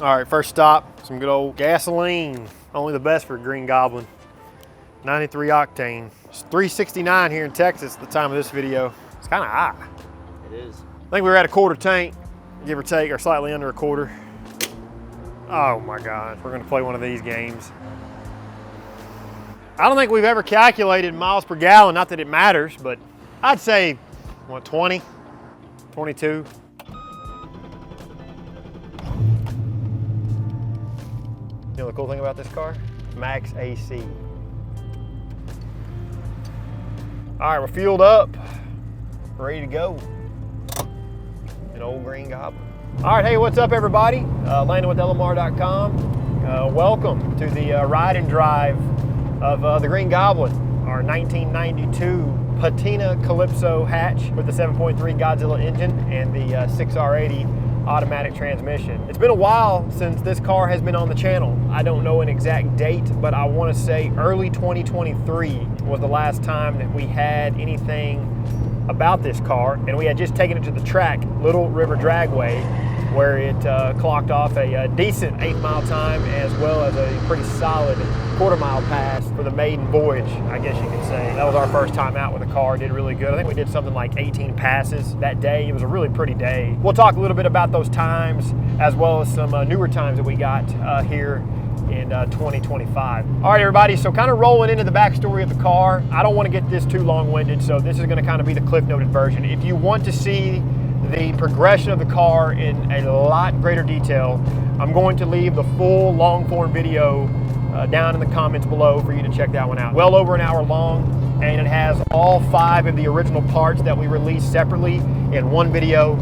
All right, first stop, some good old gasoline. Only the best for Green Goblin. 93 octane. It's 369 here in Texas at the time of this video. It's kind of high. It is. I think we were at a quarter tank, give or take, or slightly under a quarter. Oh my God, we're gonna play one of these games. I don't think we've ever calculated miles per gallon, not that it matters, but I'd say, what, 20, 22? You know the cool thing about this car? Max AC. All right, we're fueled up, ready to go. An old Green Goblin. All right, hey, what's up everybody? LandonWithLMR.com. Welcome to the ride and drive of the Green Goblin, our 1992 patina calypso hatch with the 7.3 Godzilla engine and the 6R80 automatic transmission. It's been a while since this car has been on the channel. I don't know an exact date, but I want to say early 2023 was the last time that we had anything about this car, and we had just taken it to the track, Little River Dragway, where it clocked off a decent 8-mile time as well as a pretty solid quarter-mile pass for the maiden voyage, I guess you could say. That was our first time out with the car, did really good. I think we did something like 18 passes that day. It was a really pretty day. We'll talk a little bit about those times as well as some newer times that we got here in 2025. All right, everybody, so kind of rolling into the backstory of the car. I don't want to get this too long-winded, so this is going to kind of be the Cliff Noted version. If you want to see the progression of the car in a lot greater detail, I'm going to leave the full long-form video down in the comments below for you to check that one out. Well over an hour long, and it has all 5 of the original parts that we released separately in one video.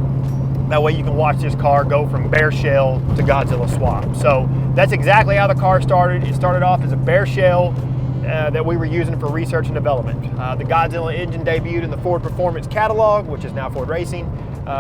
That way you can watch this car go from bare shell to Godzilla swap. So that's exactly how the car started. It started off as a bare shell that we were using for research and development. The Godzilla engine debuted in the Ford Performance catalog, which is now Ford Racing.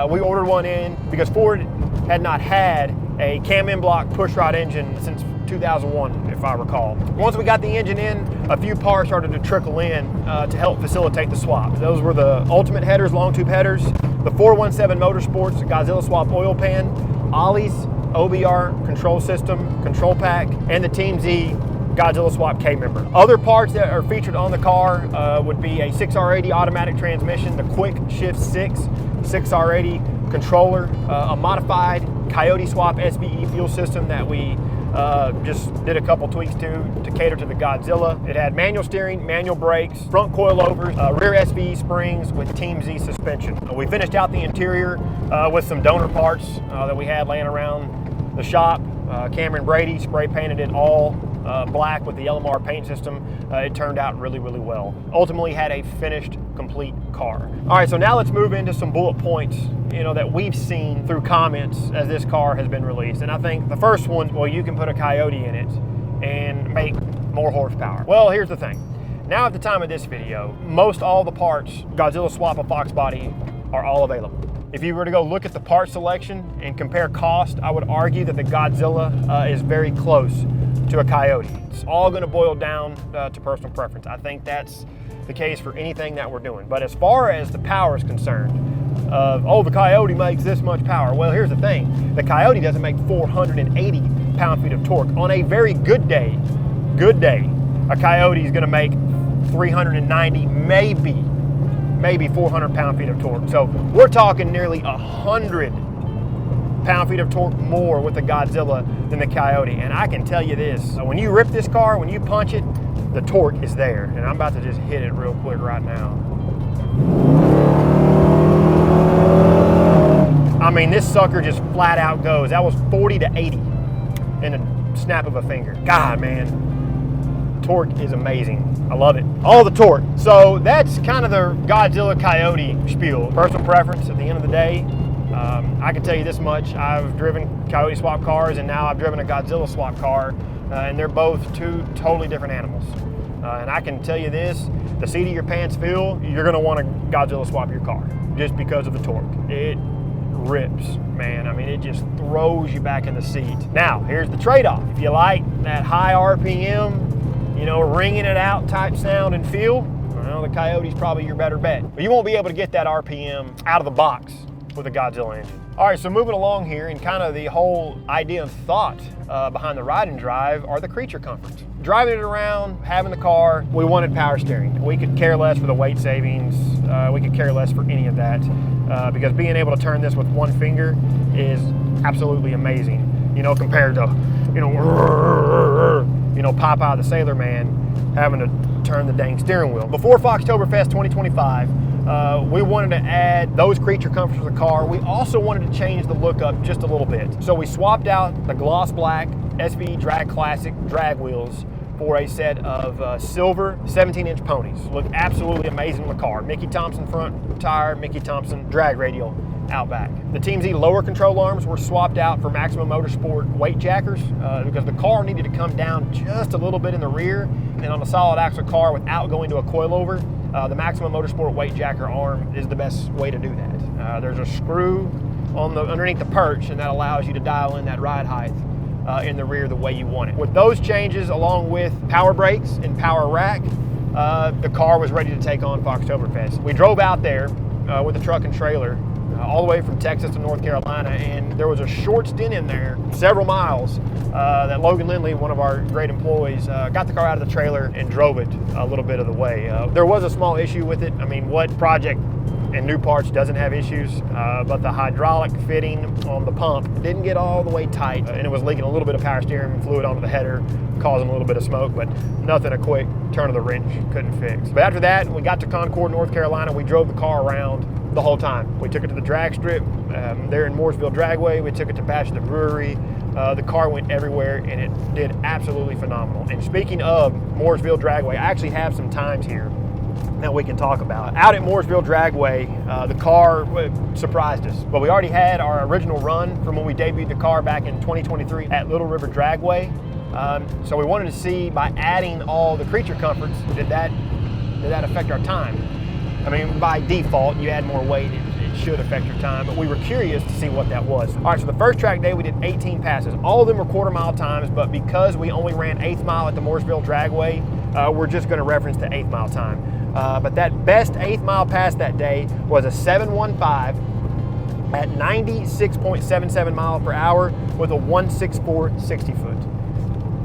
We ordered one in because Ford had not had a cam-in block pushrod engine since 2001, if I recall. Once we got the engine in, a few parts started to trickle in to help facilitate the swap. Those were the Ultimate headers, long tube headers, the 417 Motorsports Godzilla swap oil pan, ollies, OBR control system, control pack, and the Team Z Godzilla swap K-member. Other parts that are featured on the car would be a 6R80 automatic transmission, the Quick Shift 6R80 controller, a modified Coyote swap SBE fuel system that we just did a couple tweaks to cater to the Godzilla. It had manual steering, manual brakes, front coilovers, rear SVE springs with Team Z suspension. We finished out the interior with some donor parts that we had laying around the shop. Cameron Brady spray painted it all black with the LMR paint system. It turned out really, really well. Ultimately had a finished, complete car. All right, so now let's move into some bullet points, you know, that we've seen through comments as this car has been released. And I think the first one, well, you can put a Coyote in it and make more horsepower. Well, here's the thing. Now at the time of this video, most all the parts Godzilla swap a Fox body are all available. If you were to go look at the part selection and compare cost, I would argue that the Godzilla is very close to a Coyote. It's all going to boil down to personal preference. I think that's the case for anything that we're doing. But as far as the power is concerned, oh, the Coyote makes this much power. Well, here's the thing. The Coyote doesn't make 480 pound-feet of torque. On a very good day, a Coyote is going to make 390, maybe 400 pound-feet of torque. So we're talking nearly 100 pound-feet of torque more with the Godzilla than the Coyote. And I can tell you this, when you rip this car, when you punch it, the torque is there. And I'm about to just hit it real quick right now. I mean, this sucker just flat out goes. That was 40 to 80 in a snap of a finger. God, man, torque is amazing. I love it. All the torque. So that's kind of the Godzilla Coyote spiel. Personal preference at the end of the day. I can tell you this much. I've driven Coyote swap cars and now I've driven a Godzilla swap car, and they're both two totally different animals. And I can tell you this, the seat of your pants feel, you're gonna want to Godzilla swap your car just because of the torque. It rips, man. I mean, it just throws you back in the seat. Now, here's the trade-off. If you like that high RPM, you know, ringing it out type sound and feel, well, the Coyote's probably your better bet. But you won't be able to get that RPM out of the box with a Godzilla engine. All right, so moving along here, and kind of the whole idea and thought behind the ride and drive are the creature comforts. Driving it around, having the car, we wanted power steering. We could care less for the weight savings. We could care less for any of that because being able to turn this with one finger is absolutely amazing. You know, compared to, you know, Popeye the Sailor Man having to turn the dang steering wheel. Before Foxtoberfest 2025, we wanted to add those creature comforts to the car. We also wanted to change the look up just a little bit. So we swapped out the gloss black SV Drag Classic drag wheels for a set of silver 17-inch ponies. Look absolutely amazing in the car. Mickey Thompson front tire, Mickey Thompson drag radial out back. The Team Z lower control arms were swapped out for Maximum Motorsport weight jackers because the car needed to come down just a little bit in the rear, and on a solid axle car without going to a coilover, the Maximum Motorsport weight jacker arm is the best way to do that. There's a screw on underneath the perch, and that allows you to dial in that ride height in the rear the way you want it. With those changes, along with power brakes and power rack, the car was ready to take on Foxtoberfest. We drove out there with the truck and trailer all the way from Texas to North Carolina, and there was a short stint in there, several miles, that Logan Lindley, one of our great employees, got the car out of the trailer and drove it a little bit of the way. There was a small issue with it. I mean, what project and new parts doesn't have issues, but the hydraulic fitting on the pump didn't get all the way tight, and it was leaking a little bit of power steering fluid onto the header, causing a little bit of smoke, but nothing a quick turn of the wrench couldn't fix. But after that, we got to Concord, North Carolina. We drove the car around the whole time. We took it to the drag strip there in Mooresville Dragway. We took it to Bash the Brewery. The car went everywhere, and it did absolutely phenomenal. And speaking of Mooresville Dragway, I actually have some times here that we can talk about. Out at Mooresville Dragway, the car surprised us. But we already had our original run from when we debuted the car back in 2023 at Little River Dragway. So we wanted to see, by adding all the creature comforts, did that affect our time? I mean, by default, you add more weight, it should affect your time, but we were curious to see what that was. All right, so the first track day, we did 18 passes. All of them were quarter-mile times, but because we only ran 8th mile at the Mooresville Dragway, we're just gonna reference the 8th mile time. But that best 8th mile pass that day was a 7:15 at 96.77 miles per hour with a 1:64 60 foot.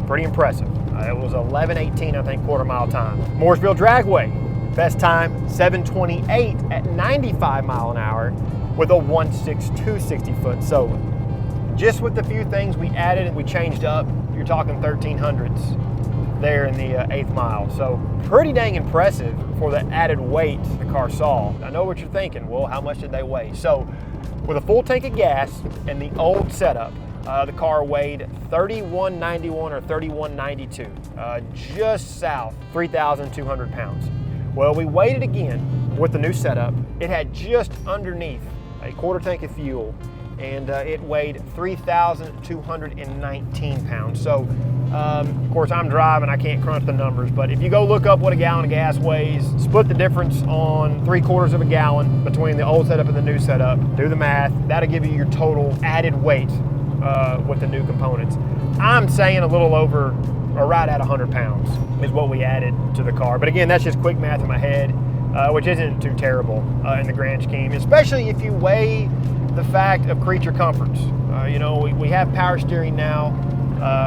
Pretty impressive. It was 11:18, I think, quarter-mile time. Mooresville Dragway. Best time, 7:28 at 95 mile an hour with a 1:62 60 foot. So just with the few things we added and we changed up, you're talking 1300s there in the 8th mile. So pretty dang impressive for the added weight the car saw. I know what you're thinking, well, how much did they weigh? So with a full tank of gas and the old setup, the car weighed 3191 or 3192, just south 3,200 pounds. Well, we weighed it again with the new setup. It had just underneath a quarter tank of fuel, and it weighed 3,219 pounds. So, of course, I'm driving, I can't crunch the numbers, but if you go look up what a gallon of gas weighs, split the difference on 3/4 of a gallon between the old setup and the new setup, do the math, that'll give you your total added weight with the new components. I'm saying a little over, or right at 100 pounds is what we added to the car. But again, that's just quick math in my head, which isn't too terrible in the grand scheme, especially if you weigh the fact of creature comforts. You know, we have power steering now,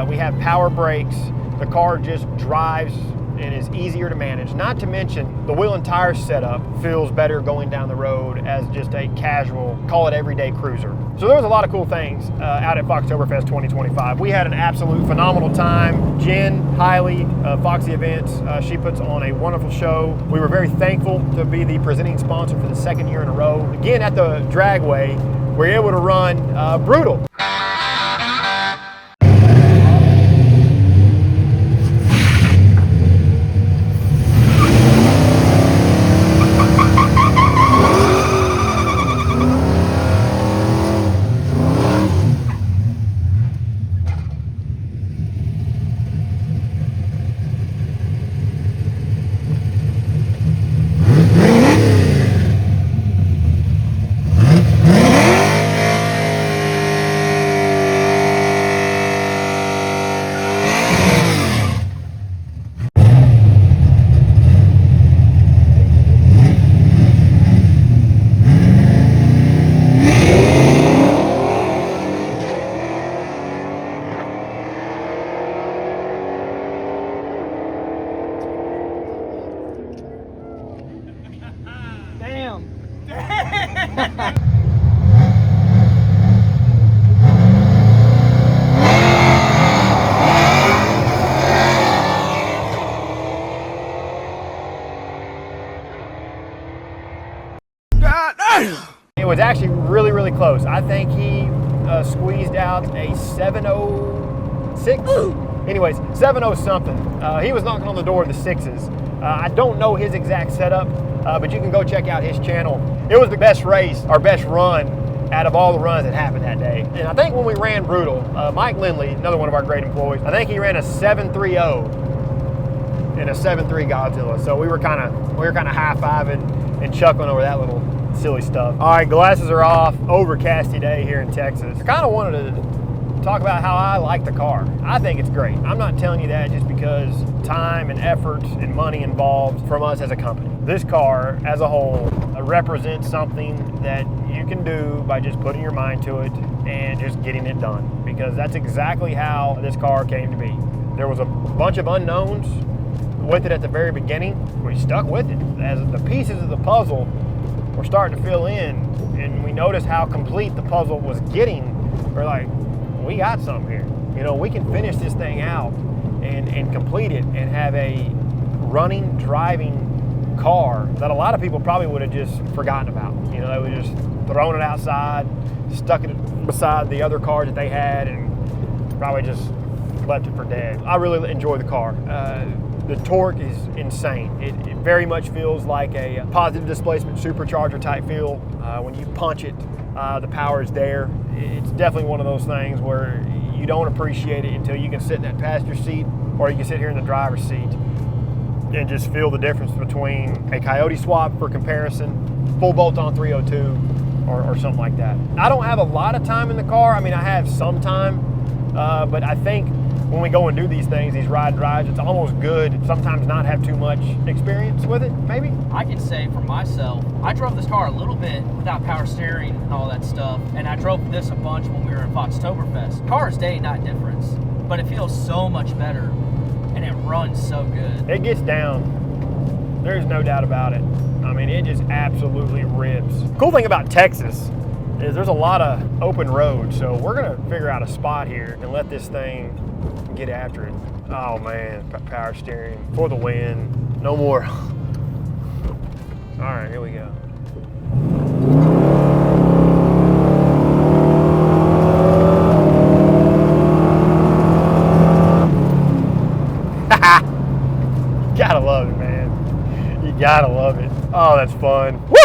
we have power brakes, the car just drives and is easier to manage. Not to mention, the wheel and tire setup feels better going down the road as just a casual, call it everyday cruiser. So there was a lot of cool things out at Foxtoberfest 2025. We had an absolute phenomenal time. Jen Hiley of Foxy Events, she puts on a wonderful show. We were very thankful to be the presenting sponsor for the 2nd year in a row. Again, at the Dragway, we're able to run Brutal. was actually really, really close. I think he squeezed out a 706. Anyways, 7.0 something. He was knocking on the door of the sixes. I don't know his exact setup, but you can go check out his channel. It was the best race, our best run out of all the runs that happened that day. And I think when we ran Brutal, Mike Lindley, another one of our great employees, I think he ran a 7.30 and a 7.3 Godzilla. So we were kind of high-fiving and chuckling over that little silly stuff. All right, glasses are off. Overcasty day here in Texas. I kind of wanted to talk about how I like the car. I think it's great. I'm not telling you that just because time and effort and money involved from us as a company. This car as a whole represents something that you can do by just putting your mind to it and just getting it done, because that's exactly how this car came to be. There was a bunch of unknowns with it at the very beginning. We stuck with it. As the pieces of the puzzle were starting to fill in and we noticed how complete the puzzle was getting, we're like, we got something here. You know, we can finish this thing out and complete it and have a running, driving car that a lot of people probably would have just forgotten about. You know, they would just thrown it outside, stuck it beside the other cars that they had, and probably just left it for dead. I really enjoy the car. The torque is insane. It very much feels like a positive displacement supercharger type feel. When you punch it, the power is there. It's definitely one of those things where you don't appreciate it until you can sit in that passenger seat, or you can sit here in the driver's seat and just feel the difference between a Coyote swap for comparison, full bolt-on 302, or something like that. I don't have a lot of time in the car. I mean, I have some time, but I think when we go and do these things, these ride drives, it's almost good sometimes not have too much experience with it, maybe. I can say for myself, I drove this car a little bit without power steering and all that stuff, and I drove this a bunch when we were in Foxtoberfest. Car is day and night difference, but it feels so much better, and it runs so good. It gets down. There's no doubt about it. I mean, it just absolutely rips. Cool thing about Texas is there's a lot of open roads, so we're gonna figure out a spot here and let this thing get after it. Oh man, power steering for the win. No more. All right, here we go. Gotta love it, man. You gotta love it. Oh, that's fun. Woo!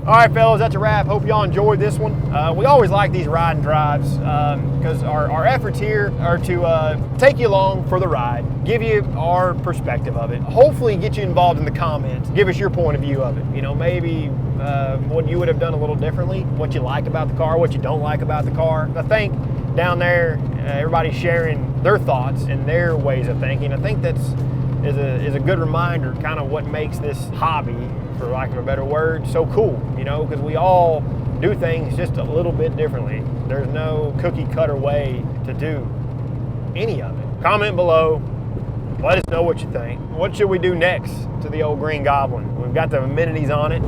All right, fellas, that's a wrap. Hope y'all enjoyed this one. We always like these ride and drives because our efforts here are to take you along for the ride, give you our perspective of it, hopefully get you involved in the comments, give us your point of view of it. You know, maybe what you would have done a little differently, what you like about the car, what you don't like about the car. I think down there, everybody's sharing their thoughts and their ways of thinking. I think that's is a good reminder, kind of what makes this hobby, for lack of a better word, so cool, you know, because we all do things just a little bit differently. There's no cookie cutter way to do any of it. Comment below, let us know what you think. What should we do next to the old Green Goblin? We've got the amenities on it.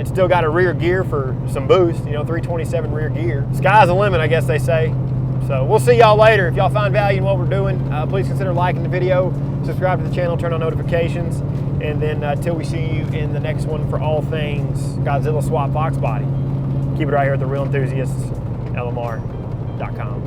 It's still got a rear gear for some boost, you know, 327 rear gear. Sky's the limit, I guess they say. So we'll see y'all later. If y'all find value in what we're doing, please consider liking the video, subscribe to the channel, turn on notifications, and then until we see you in the next one for all things Godzilla Swap Fox Body. Keep it right here at The Real Enthusiasts, LMR.com.